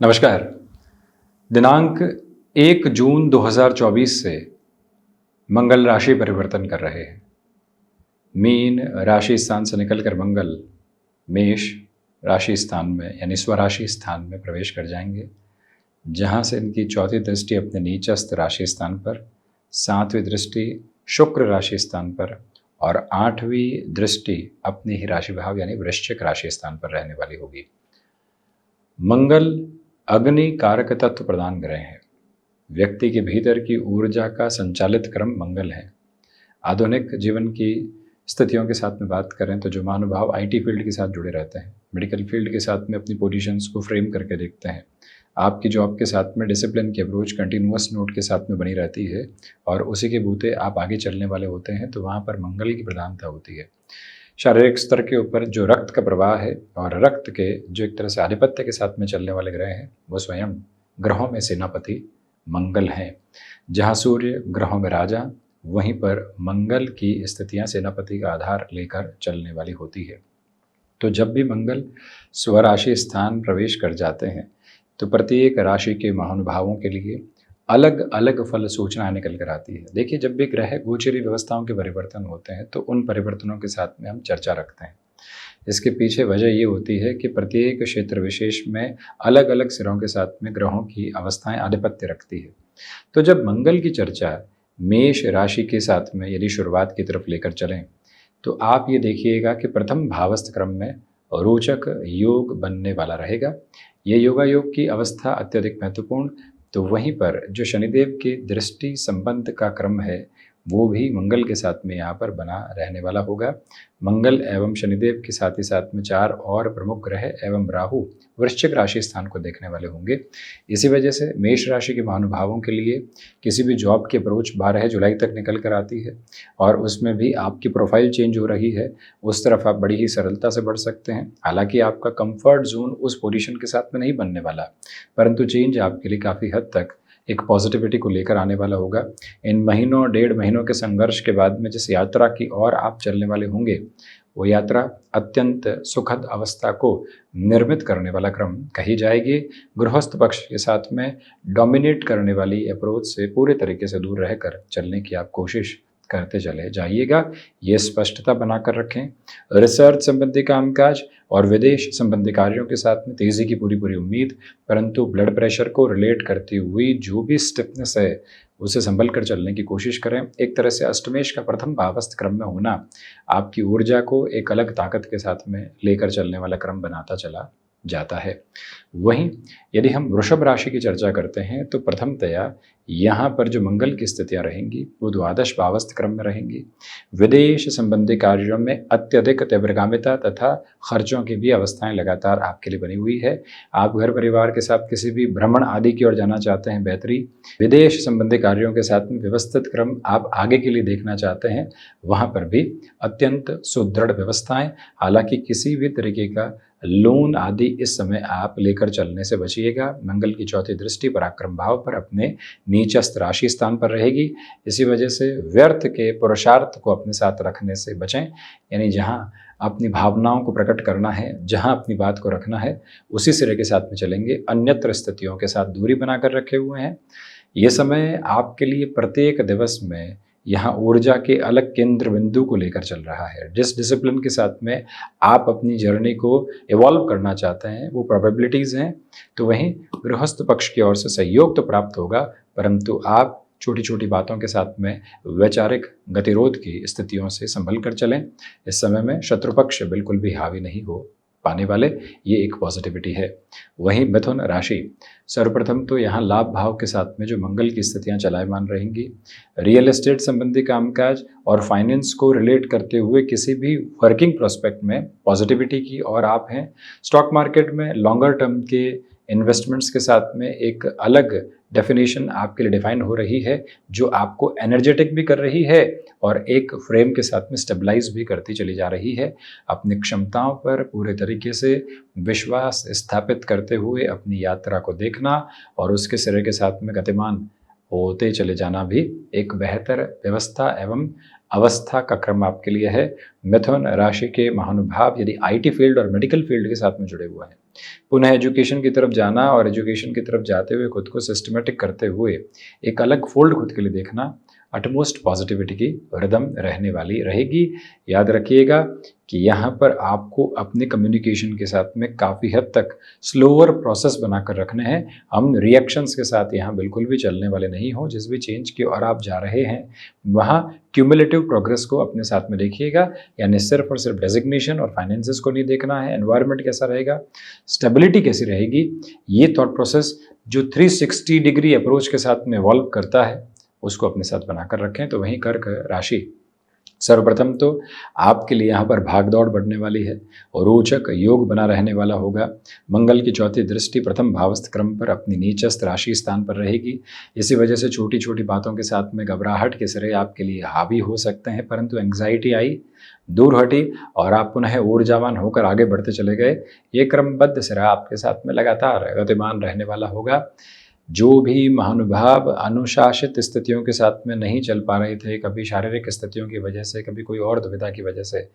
नमस्कार। दिनांक 1 जून 2024 से मंगल राशि परिवर्तन कर रहे हैं। मीन राशि स्थान से निकलकर मंगल मेष राशि स्थान में यानी स्वराशि स्थान में प्रवेश कर जाएंगे, जहां से इनकी चौथी दृष्टि अपने नीचस्थ राशि स्थान पर, सातवीं दृष्टि शुक्र राशि स्थान पर और आठवीं दृष्टि अपनी ही राशि भाव यानी वृश्चिक राशि स्थान पर रहने वाली होगी। मंगल अग्नि कारक तत्व प्रदान ग्रह है। व्यक्ति के भीतर की ऊर्जा का संचालित क्रम मंगल है। आधुनिक जीवन की स्थितियों के साथ में बात करें तो जो महानुभाव आईटी फील्ड के साथ जुड़े रहते हैं, मेडिकल फील्ड के साथ में अपनी पोजीशंस को फ्रेम करके देखते हैं, आपकी जॉब के साथ में डिसिप्लिन की अप्रोच कंटिन्यूअस नोट के साथ में बनी रहती है और उसी के बूते आप आगे चलने वाले होते हैं, तो वहाँ पर मंगल की प्रधानता होती है। शारीरिक स्तर के ऊपर जो रक्त का प्रवाह है और रक्त के जो एक तरह से आधिपत्य के साथ में चलने वाले ग्रह हैं, वो स्वयं ग्रहों में सेनापति मंगल हैं। जहाँ सूर्य ग्रहों में राजा, वहीं पर मंगल की स्थितियाँ सेनापति का आधार लेकर चलने वाली होती है। तो जब भी मंगल स्वराशि स्थान प्रवेश कर जाते हैं तो प्रत्येक राशि के महानुभावों के लिए अलग अलग फल सूचनाएं निकल कर आती है। देखिए, जब भी ग्रह गोचरी व्यवस्थाओं के परिवर्तन होते हैं तो उन परिवर्तनों के साथ में हम चर्चा रखते हैं। इसके पीछे वजह ये होती है कि प्रत्येक क्षेत्र विशेष में अलग अलग सिरों के साथ में ग्रहों की अवस्थाएं आधिपत्य रखती है। तो जब मंगल की चर्चा मेष राशि के साथ में यदि शुरुआत की तरफ लेकर चलें तो आप ये देखिएगा कि प्रथम भावस्थ क्रम में रोचक योग बनने वाला रहेगा। ये योगा योग की अवस्था अत्यधिक महत्वपूर्ण। तो वहीं पर जो शनिदेव की दृष्टि संबंध का क्रम है वो भी मंगल के साथ में यहाँ पर बना रहने वाला होगा। मंगल एवं शनिदेव के साथ ही साथ में 4 और प्रमुख ग्रह एवं राहु वृश्चिक राशि स्थान को देखने वाले होंगे। इसी वजह से मेष राशि के महानुभावों के लिए किसी भी जॉब की अप्रोच 12 जुलाई तक निकल कर आती है और उसमें भी आपकी प्रोफाइल चेंज हो रही है, उस तरफ आप बड़ी ही सरलता से बढ़ सकते हैं। हालांकि आपका कंफर्ट जोन उस पोजीशन के साथ में नहीं बनने वाला, परंतु चेंज आपके लिए काफ़ी हद तक एक पॉजिटिविटी को लेकर आने वाला होगा। इन महीनों 1.5 महीनों के संघर्ष के बाद में जिस यात्रा की ओर आप चलने वाले होंगे, वो यात्रा अत्यंत सुखद अवस्था को निर्मित करने वाला क्रम कही जाएगी। गृहस्थ पक्ष के साथ में डोमिनेट करने वाली अप्रोच से पूरे तरीके से दूर रहकर चलने की आप कोशिश करते चले जाइएगा, ये स्पष्टता बनाकर रखें। रिसर्च संबंधी कामकाज और विदेश संबंधी कार्यों के साथ में तेज़ी की पूरी उम्मीद, परंतु ब्लड प्रेशर को रिलेट करती हुई जो भी स्टिफनेस है उसे संभल कर चलने की कोशिश करें। एक तरह से अष्टमेश का प्रथम भावस्थ क्रम में होना आपकी ऊर्जा को एक अलग ताकत के साथ में लेकर चलने वाला क्रम बनाता चला जाता है। वहीं यदि हम वृषभ राशि की चर्चा करते हैं तो प्रथमतया यहाँ पर जो मंगल की स्थितियाँ रहेंगी वो द्वादश भावस्थ क्रम में रहेंगी। विदेश संबंधी कार्यों में अत्यधिक तीव्रगामिता तथा खर्चों की भी अवस्थाएं लगातार आपके लिए बनी हुई है। आप घर परिवार के साथ किसी भी भ्रमण आदि की ओर जाना चाहते हैं, बेहतरी विदेश संबंधी कार्यों के साथ में व्यवस्थित क्रम आप आगे के लिए देखना चाहते हैं, वहाँ पर भी अत्यंत सुदृढ़ व्यवस्थाएं। हालांकि किसी भी तरीके का लोन आदि इस समय आप लेकर चलने से बचिएगा। मंगल की चौथी दृष्टि पराक्रम भाव पर अपने नीचस्थ राशि स्थान पर रहेगी। इसी वजह से व्यर्थ के पुरुषार्थ को अपने साथ रखने से बचें, यानी जहाँ अपनी भावनाओं को प्रकट करना है, जहाँ अपनी बात को रखना है, उसी सिरे के साथ में चलेंगे। अन्यत्र स्थितियों के साथ दूरी बनाकर रखे हुए हैं। ये समय आपके लिए प्रत्येक दिवस में यहाँ ऊर्जा के अलग केंद्र बिंदु को लेकर चल रहा है। जिस डिसिप्लिन के साथ में आप अपनी जर्नी को इवॉल्व करना चाहते हैं वो प्रोबेबिलिटीज़ हैं, तो वहीं गृहस्थ पक्ष की ओर से सहयोग तो प्राप्त होगा, परंतु आप छोटी छोटी बातों के साथ में वैचारिक गतिरोध की स्थितियों से संभल कर चलें। इस समय में शत्रु पक्ष बिल्कुल भी हावी नहीं हो पाने वाले, ये एक पॉजिटिविटी है। वहीं मिथुन राशि, सर्वप्रथम तो यहाँ लाभ भाव के साथ में जो मंगल की स्थितियाँ चलायमान रहेंगी। रियल एस्टेट संबंधी कामकाज और फाइनेंस को रिलेट करते हुए किसी भी वर्किंग प्रोस्पेक्ट में पॉजिटिविटी की और आप हैं। स्टॉक मार्केट में लॉन्गर टर्म के इन्वेस्टमेंट्स के साथ में एक अलग डेफिनेशन आपके लिए डिफाइन हो रही है, जो आपको एनर्जेटिक भी कर रही है और एक फ्रेम के साथ में स्टेबलाइज भी करती चली जा रही है। अपनी क्षमताओं पर पूरे तरीके से विश्वास स्थापित करते हुए अपनी यात्रा को देखना और उसके सिरे के साथ में गतिमान होते चले जाना भी एक बेहतर व्यवस्था एवं अवस्था का क्रम आपके लिए है। मिथुन राशि के महानुभाव यदि आईटी फील्ड और मेडिकल फील्ड के साथ में जुड़े हुए हैं पुनः एजुकेशन की तरफ जाना और एजुकेशन की तरफ जाते हुए खुद को सिस्टमेटिक करते हुए एक अलग फोल्ड खुद के लिए देखना अटमोस्ट पॉजिटिविटी की रिदम रहने वाली रहेगी। याद रखिएगा कि यहाँ पर आपको अपने कम्युनिकेशन के साथ में काफ़ी हद तक स्लोअर प्रोसेस बनाकर रखने हैं। हम रिएक्शंस के साथ यहाँ बिल्कुल भी चलने वाले नहीं हो। जिस भी चेंज की ओर आप जा रहे हैं वहाँ क्यूमुलेटिव प्रोग्रेस को अपने साथ में देखिएगा, यानी सिर्फ और सिर्फ डेजिग्नेशन और फाइनेंसेस को नहीं देखना है। एनवायरनमेंट कैसा रहेगा, स्टेबिलिटी कैसी रहेगी, ये थॉट प्रोसेस जो 360 डिग्री अप्रोच के साथ में इवॉल्व करता है उसको अपने साथ बनाकर रखें। तो वहीं कर्क राशि, सर्वप्रथम तो आपके लिए यहाँ पर भागदौड़ बढ़ने वाली है और रोचक योग बना रहने वाला होगा। मंगल की चौथी दृष्टि प्रथम भावस्थ क्रम पर अपनी नीचस्थ राशि स्थान पर रहेगी। इसी वजह से छोटी छोटी बातों के साथ में घबराहट के सिरे आपके लिए हावी हो सकते हैं, परंतु एंग्जाइटी आई, दूर हटी और आप पुनः ऊर्जावान होकर आगे बढ़ते चले गए। ये क्रमबद्ध सिरा आपके साथ में लगातार गतिमान रहने वाला होगा। जो भी महानुभाव अनुशासित स्थितियों के साथ में नहीं चल पा रहे थे, कभी शारीरिक स्थितियों की वजह से, कभी कोई और दुविधा की वजह से,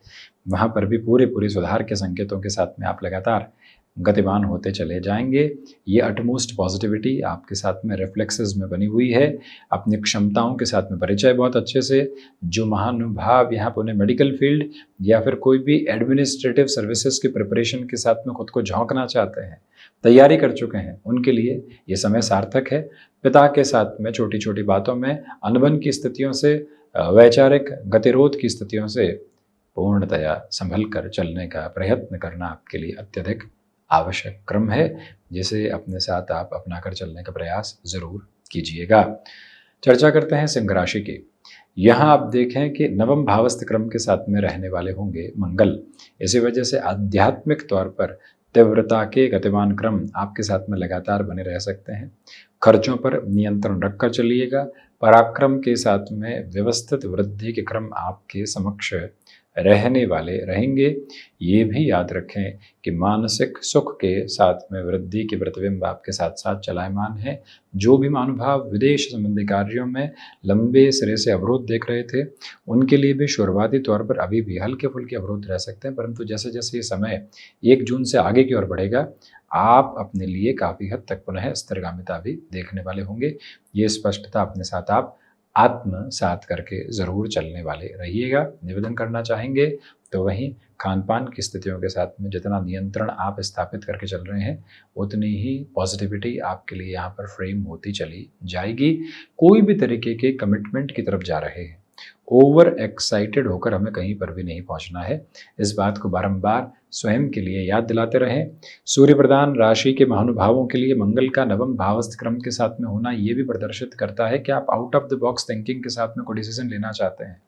वहाँ पर भी पूरे सुधार के संकेतों के साथ में आप लगातार गतिमान होते चले जाएंगे। ये अटमोस्ट पॉजिटिविटी आपके साथ में रिफ्लेक्सेस में बनी हुई है। अपनी क्षमताओं के साथ में परिचय बहुत अच्छे से, जो महानुभाव यहाँ पर उन्हें मेडिकल फील्ड या फिर कोई भी एडमिनिस्ट्रेटिव सर्विसेज की प्रिपरेशन के साथ में खुद को झोंकना चाहते हैं, तैयारी कर चुके हैं, उनके लिए ये समय सार्थक है। पिता के साथ में छोटी छोटी बातों में अनबन की स्थितियों से, वैचारिक गतिरोध की स्थितियों से पूर्णतया संभल कर चलने का प्रयत्न करना आपके लिए अत्यधिक आवश्यक क्रम है, जिसे अपने साथ आप अपना कर चलने का प्रयास जरूर कीजिएगा। चर्चा करते हैं सिंह राशि की। यहाँ आप देखें कि नवम भावस्थ क्रम के साथ में रहने वाले होंगे मंगल। इसी वजह से आध्यात्मिक तौर पर तीव्रता के गतिमान क्रम आपके साथ में लगातार बने रह सकते हैं। खर्चों पर नियंत्रण रखकर चलिएगा। पराक्रम के साथ में व्यवस्थित वृद्धि के क्रम आपके समक्ष रहने वाले रहेंगे। ये भी याद रखें कि मानसिक सुख के साथ में वृद्धि के प्रतिबिंब आपके साथ साथ चलायमान है। जो भी महानुभाव विदेश संबंधी कार्यों में लंबे सिरे से अवरोध देख रहे थे, उनके लिए भी शुरुआती तौर पर अभी भी हल्के फुल्के अवरोध रह सकते हैं, परंतु जैसे जैसे ये समय 1 जून से आगे की ओर बढ़ेगा, आप अपने लिए काफ़ी हद तक पुनः स्थिरगामिता भी देखने वाले होंगे। ये स्पष्टता अपने साथ आप आत्मसात करके ज़रूर चलने वाले रहिएगा। निवेदन करना चाहेंगे तो वहीं खान पान की स्थितियों के साथ में जितना नियंत्रण आप स्थापित करके चल रहे हैं, उतनी ही पॉजिटिविटी आपके लिए यहाँ पर फ्रेम होती चली जाएगी। कोई भी तरीके के कमिटमेंट की तरफ जा रहे हैं, ओवर एक्साइटेड होकर हमें कहीं पर भी नहीं पहुंचना है। इस बात को बारंबार स्वयं के लिए याद दिलाते रहें। सूर्य प्रधान राशि के महानुभावों के लिए मंगल का नवम भावस्थ क्रम के साथ में होना ये भी प्रदर्शित करता है कि आप out of the box thinking के साथ में कोई डिसीजन लेना चाहते हैं,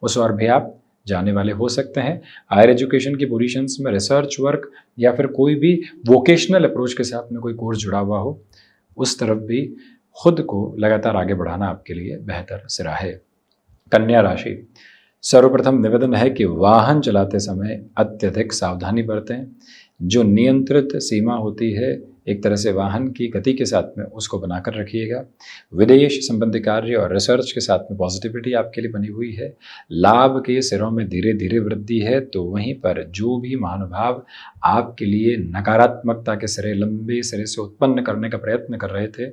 उस ओर भी आप जाने वाले हो सकते हैं। हायर एजुकेशन की पोजीशंस में रिसर्च वर्क या फिर कोई भी वोकेशनल अप्रोच के साथ में कोई कोर्स जुड़ा हुआ हो, उस तरफ भी खुद को लगातार आगे बढ़ाना आपके लिए बेहतर सिरा है। कन्या राशि, सर्वप्रथम निवेदन है कि वाहन चलाते समय अत्यधिक सावधानी बरतें। जो नियंत्रित सीमा होती है एक तरह से वाहन की गति के साथ में, उसको बनाकर रखिएगा। विदेश संबंधी कार्य और रिसर्च के साथ में पॉजिटिविटी आपके लिए बनी हुई है। लाभ के सिरों में धीरे धीरे वृद्धि है। तो वहीं पर जो भी महानुभाव आपके लिए नकारात्मकता के सिरे लंबे सिरे से उत्पन्न करने का प्रयत्न कर रहे थे,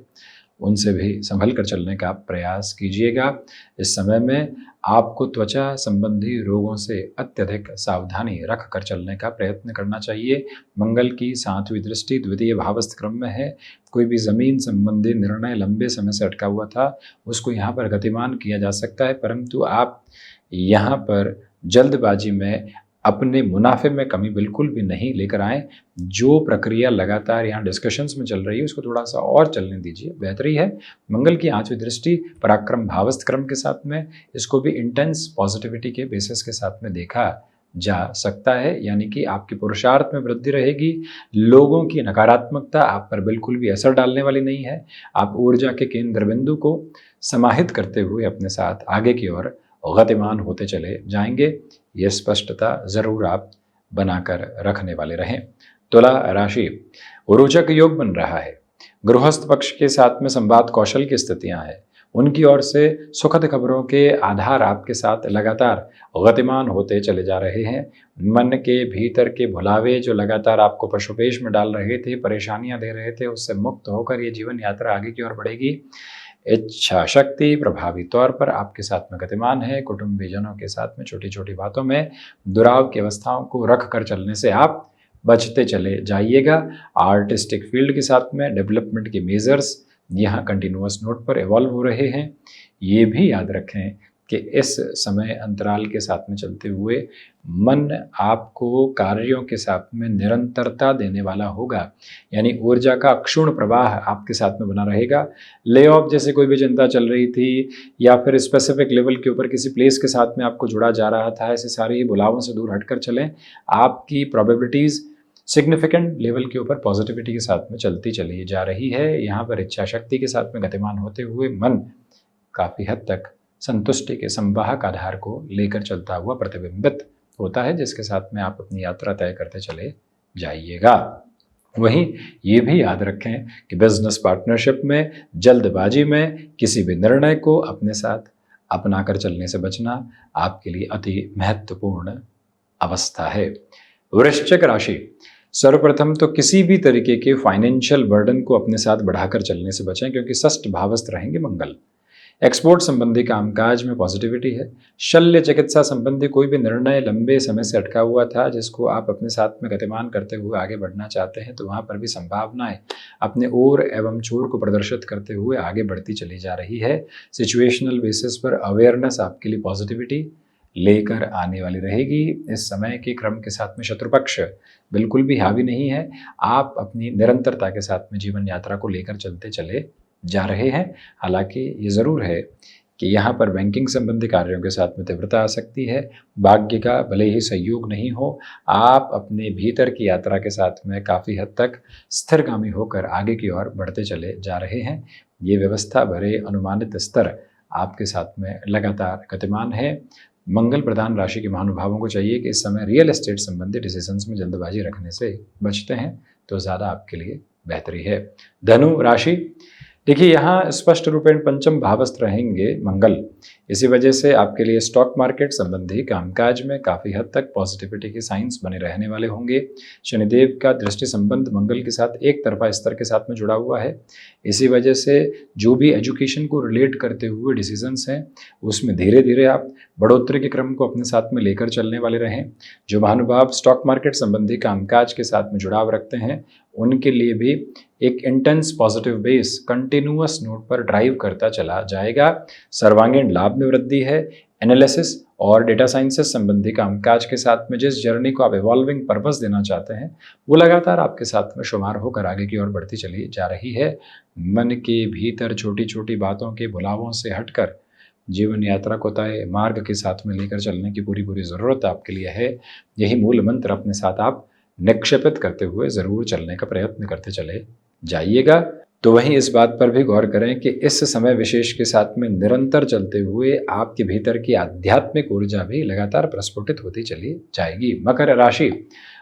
उनसे भी संभल कर चलने का प्रयास कीजिएगा। इस समय में आपको त्वचा संबंधी रोगों से अत्यधिक सावधानी रख कर चलने का प्रयत्न करना चाहिए। मंगल की 7वीं दृष्टि द्वितीय भावस्थ क्रम में है। कोई भी ज़मीन संबंधी निर्णय लंबे समय से अटका हुआ था, उसको यहाँ पर गतिमान किया जा सकता है, परंतु आप यहाँ पर जल्दबाजी में अपने मुनाफे में कमी बिल्कुल भी नहीं लेकर आएँ। जो प्रक्रिया लगातार यहाँ डिस्कशंस में चल रही है, उसको थोड़ा सा और चलने दीजिए, बेहतरी है। मंगल की 8वीं दृष्टि पराक्रम भावस्थ क्रम के साथ में, इसको भी इंटेंस पॉजिटिविटी के बेसिस के साथ में देखा जा सकता है, यानी कि आपके पुरुषार्थ में वृद्धि रहेगी। लोगों की नकारात्मकता आप पर बिल्कुल भी असर डालने वाली नहीं है। आप ऊर्जा के केंद्र बिंदु को समाहित करते हुए अपने साथ आगे की ओर गतिमान होते चले जाएंगे। ये स्पष्टता ज़रूर आप बनाकर रखने वाले रहें। तुला राशि, रोचक योग बन रहा है। गृहस्थ पक्ष के साथ में संवाद कौशल की स्थितियां हैं। उनकी ओर से सुखद खबरों के आधार आपके साथ लगातार गतिमान होते चले जा रहे हैं। मन के भीतर के भुलावे जो लगातार आपको पशुपेश में डाल रहे थे, परेशानियां दे रहे थे, उससे मुक्त होकर ये जीवन यात्रा आगे की ओर बढ़ेगी। इच्छा शक्ति प्रभावी तौर पर आपके साथ में गतिमान है। कुटुंबीजनों के साथ में छोटी छोटी बातों में दुराव की अवस्थाओं को रख कर चलने से आप बचते चले जाइएगा। आर्टिस्टिक फील्ड के साथ में डेवलपमेंट के मेजर्स यहाँ कंटिन्यूअस नोट पर इवॉल्व हो रहे हैं। ये भी याद रखें कि इस समय अंतराल के साथ में चलते हुए मन आपको कार्यों के साथ में निरंतरता देने वाला होगा, यानी ऊर्जा का अक्षुण्ण प्रवाह आपके साथ में बना रहेगा। ले ऑफ जैसे कोई भी चिंता चल रही थी या फिर स्पेसिफिक लेवल के ऊपर किसी प्लेस के साथ में आपको जुड़ा जा रहा था, ऐसे सारे ही बुलावों से दूर हटकर चलें। आपकी प्रोबेबिलिटीज़ सिग्निफिकेंट लेवल के ऊपर पॉजिटिविटी के साथ में चलती चली जा रही है। यहाँ पर इच्छा शक्ति के साथ में गतिमान होते हुए मन काफ़ी हद तक संतुष्टि के संवाहक आधार को लेकर चलता हुआ प्रतिबिंबित होता है, जिसके साथ में आप अपनी यात्रा तय करते चले जाइएगा। वहीं ये भी याद रखें कि बिजनेस पार्टनरशिप में जल्दबाजी में किसी भी निर्णय को अपने साथ अपनाकर चलने से बचना आपके लिए अति महत्वपूर्ण अवस्था है। वृश्चिक राशि, सर्वप्रथम तो किसी भी तरीके के फाइनेंशियल बर्डन को अपने साथ बढ़ाकर चलने से बचें, क्योंकि षष्ठ भावस्थ रहेंगे मंगल। एक्सपोर्ट संबंधी कामकाज में पॉजिटिविटी है। शल्य चिकित्सा संबंधी कोई भी निर्णय लंबे समय से अटका हुआ था, जिसको आप अपने साथ में गतिमान करते हुए आगे बढ़ना चाहते हैं, तो वहाँ पर भी संभावनाएं अपने ओर एवं छोर को प्रदर्शित करते हुए आगे बढ़ती चली जा रही है। सिचुएशनल बेसिस पर अवेयरनेस आपके लिए पॉजिटिविटी लेकर आने वाली रहेगी। इस समय के क्रम के साथ में शत्रुपक्ष बिल्कुल भी हावी नहीं है। आप अपनी निरंतरता के साथ में जीवन यात्रा को लेकर चलते चले जा रहे हैं। हालांकि ये ज़रूर है कि यहाँ पर बैंकिंग संबंधी कार्यों के साथ में तीव्रता आ सकती है। भाग्य का भले ही सहयोग नहीं हो, आप अपने भीतर की यात्रा के साथ में काफ़ी हद तक स्थिरगामी होकर आगे की ओर बढ़ते चले जा रहे हैं। ये व्यवस्था भरे अनुमानित स्तर आपके साथ में लगातार गतिमान है। मंगल प्रधान राशि के महानुभावों को चाहिए कि इस समय रियल एस्टेट संबंधी डिसीजंस में जल्दबाजी रखने से बचते हैं तो ज़्यादा आपके लिए बेहतरी है। धनु राशि, देखिए यहाँ स्पष्ट रूपेण पंचम भावस्थ रहेंगे मंगल। इसी वजह से आपके लिए स्टॉक मार्केट संबंधी कामकाज में काफ़ी हद तक पॉजिटिविटी के साइंस बने रहने वाले होंगे। शनिदेव का दृष्टि संबंध मंगल के साथ एक तरफा स्तर के साथ में जुड़ा हुआ है। इसी वजह से जो भी एजुकेशन को रिलेट करते हुए डिसीजंस हैं, उसमें धीरे धीरे आप बढ़ोतरी के क्रम को अपने साथ में लेकर चलने वाले रहें। जो महानुभाव स्टॉक मार्केट संबंधी कामकाज के साथ में जुड़ाव रखते हैं, उनके लिए भी एक intense positive base continuous note पर ड्राइव करता चला जाएगा। सर्वांगीण लाभ में वृद्धि है। एनालिसिस और डेटा साइंसेस संबंधी कामकाज के साथ में जिस जर्नी को आप इवॉल्विंग पर्पस देना चाहते हैं, वो लगातार आपके साथ में शुमार होकर आगे की ओर बढ़ती चली जा रही है। मन के भीतर छोटी छोटी बातों के बुलावों से हटकर जीवन यात्रा को तय मार्ग के साथ में लेकर चलने की पूरी पूरी ज़रूरत आपके लिए है। यही मूल मंत्र अपने साथ आप निक्षेपित करते हुए ज़रूर चलने का प्रयत्न करते चले जाइएगा। तो वहीं इस बात पर भी गौर करें कि इस समय विशेष के साथ में निरंतर चलते हुए आपके भीतर की आध्यात्मिक ऊर्जा भी लगातार प्रस्फुटित होती चली जाएगी। मकर राशि,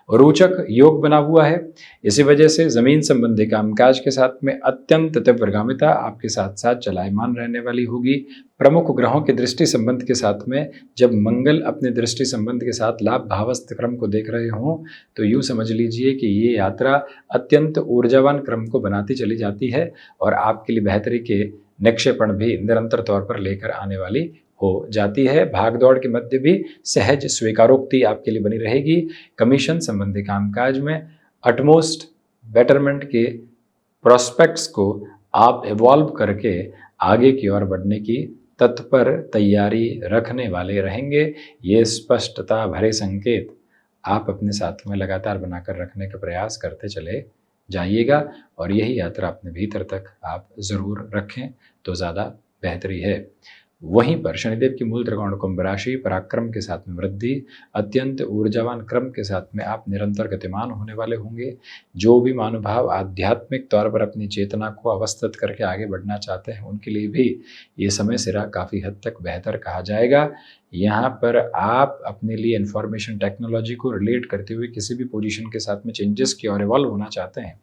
रोचक योग बना हुआ है। इसी वजह से ज़मीन संबंधी कामकाज के साथ में अत्यंत तीव्रगामिता आपके साथ साथ चलायमान रहने वाली होगी। प्रमुख ग्रहों के दृष्टि संबंध के साथ में जब मंगल अपने दृष्टि संबंध के साथ लाभ भावस्थ क्रम को देख रहे हों, तो यूँ समझ लीजिए कि ये यात्रा अत्यंत ऊर्जावान क्रम को बनाती चली जाती है और आपके लिए बेहतरी के निक्षेपण भी निरंतर तौर पर लेकर आने वाली हो जाती है। भागदौड़ के मध्य भी सहज स्वीकारोक्ति आपके लिए बनी रहेगी। कमीशन संबंधी कामकाज में अटमोस्ट बेटरमेंट के प्रोस्पेक्ट्स को आप इवॉल्व करके आगे की ओर बढ़ने की तत्पर तैयारी रखने वाले रहेंगे। ये स्पष्टता भरे संकेत आप अपने साथ में लगातार बनाकर रखने का प्रयास करते चले जाइएगा और यही यात्रा अपने भीतर तक आप ज़रूर रखें तो ज़्यादा बेहतरी है। वहीं पर शनिदेव की मूल त्रिकोण कुंभ राशि, पराक्रम के साथ में वृद्धि, अत्यंत ऊर्जावान क्रम के साथ में आप निरंतर गतिमान होने वाले होंगे। जो भी महानुभाव आध्यात्मिक तौर पर अपनी चेतना को अवस्थित करके आगे बढ़ना चाहते हैं, उनके लिए भी ये समय सिरा काफ़ी हद तक बेहतर कहा जाएगा। यहाँ पर आप अपने लिए इंफॉर्मेशन टेक्नोलॉजी को रिलेट करते हुए किसी भी पोजीशन के साथ में चेंजेस की और इवॉल्व होना चाहते हैं,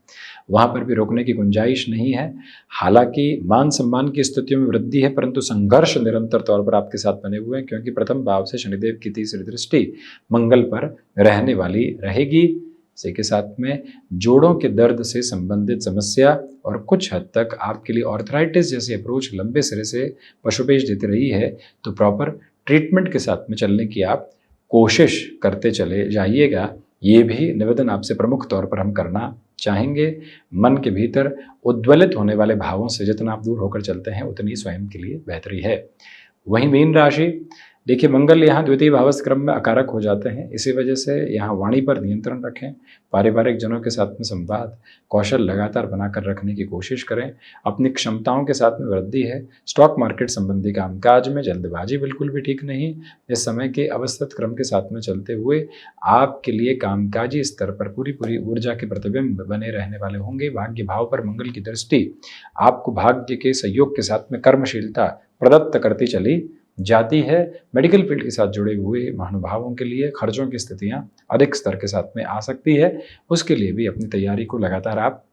वहाँ पर भी रोकने की गुंजाइश नहीं है। हालांकि मान सम्मान की स्थितियों में वृद्धि है, परंतु संघर्ष निरंतर तौर पर आपके साथ बने हुए हैं, क्योंकि प्रथम भाव से शनिदेव की तीसरी दृष्टि मंगल पर रहने वाली रहेगी। इसी के साथ में जोड़ों के दर्द से संबंधित समस्या और कुछ हद तक आपके लिए ऑर्थराइटिस जैसी अप्रोच लंबे सिरे से पशुपेश देती रही है, तो प्रॉपर ट्रीटमेंट के साथ में चलने की आप कोशिश करते चले जाइएगा। ये भी निवेदन आपसे प्रमुख तौर पर हम करना चाहेंगे। मन के भीतर उद्वेलित होने वाले भावों से जितना आप दूर होकर चलते हैं, उतनी स्वयं के लिए बेहतरी है। वहीं मीन राशि, देखिए मंगल यहाँ द्वितीय भावस्थ क्रम में अकारक हो जाते हैं, इसी वजह से यहाँ वाणी पर नियंत्रण रखें। पारिवारिक जनों के साथ में संवाद कौशल लगातार बनाकर रखने की कोशिश करें। अपनी क्षमताओं के साथ में वृद्धि है। स्टॉक मार्केट संबंधी कामकाज में जल्दबाजी बिल्कुल भी ठीक नहीं। इस समय के अवस्थित क्रम के साथ में चलते हुए आपके लिए कामकाजी स्तर पर पूरी ऊर्जा के प्रतिबिंब बने रहने वाले होंगे। भाग्य भाव पर मंगल की दृष्टि आपको भाग्य के सहयोग के साथ में कर्मशीलता प्रदत्त करती चली जाती है। मेडिकल फील्ड के साथ जुड़े हुए महानुभावों के लिए खर्चों की स्थितियां अधिक स्तर के साथ में आ सकती है। उसके लिए भी अपनी तैयारी को लगातार आप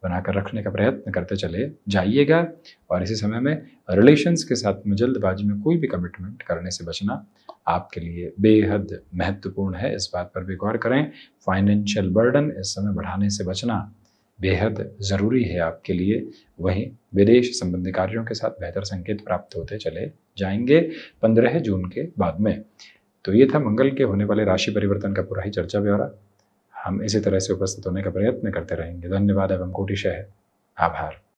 बनाकर रखने का प्रयत्न करते चले जाइएगा। और इसी समय में रिलेशंस के साथ में जल्दबाजी में कोई भी कमिटमेंट करने से बचना आपके लिए बेहद महत्वपूर्ण है। इस बात पर भी गौर करें। फाइनेंशियल बर्डन इस समय बढ़ाने से बचना बेहद ज़रूरी है आपके लिए। वहीं विदेश संबंधी कार्यों के साथ बेहतर संकेत प्राप्त होते चले जाएंगे 15 जून के बाद में। तो ये था मंगल के होने वाले राशि परिवर्तन का पूरा ही चर्चा ब्यौरा। हम इसी तरह से उपस्थित होने का प्रयत्न करते रहेंगे। धन्यवाद एवं कोटिशः आभार।